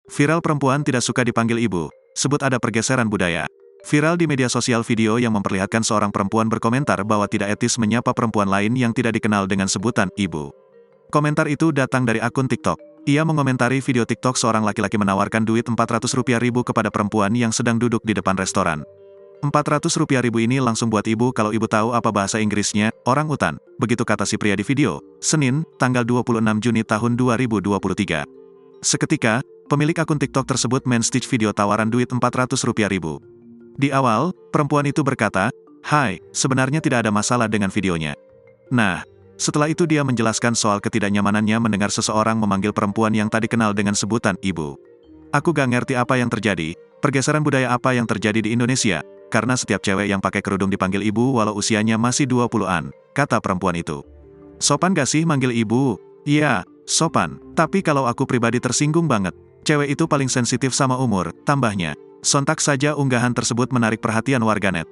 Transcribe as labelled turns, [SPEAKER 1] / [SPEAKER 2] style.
[SPEAKER 1] Viral perempuan tidak suka dipanggil ibu, sebut ada pergeseran budaya. Viral di media sosial video yang memperlihatkan seorang perempuan berkomentar bahwa tidak etis menyapa perempuan lain yang tidak dikenal dengan sebutan ibu. Komentar itu datang dari akun TikTok. Ia mengomentari video TikTok seorang laki-laki menawarkan duit Rp400.000 kepada perempuan yang sedang duduk di depan restoran. Rp400.000 ini langsung buat ibu kalau ibu tahu apa bahasa Inggrisnya, orang utan. Begitu kata si pria di video, Senin, tanggal 26 Juni tahun 2023. Seketika, pemilik akun TikTok tersebut men-stitch video tawaran duit Rp400.000. Di awal, perempuan itu berkata, "Hai, sebenarnya tidak ada masalah dengan videonya." Nah, setelah itu dia menjelaskan soal ketidaknyamanannya mendengar seseorang memanggil perempuan yang tak dikenal dengan sebutan ibu. "Aku gak ngerti apa yang terjadi, pergeseran budaya apa yang terjadi di Indonesia, karena setiap cewek yang pakai kerudung dipanggil ibu walau usianya masih 20-an, kata perempuan itu. "Sopan gak sih manggil ibu?" "Iya, sopan. Tapi kalau aku pribadi tersinggung banget. Cewek itu paling sensitif sama umur," tambahnya. Sontak saja unggahan tersebut menarik perhatian warganet.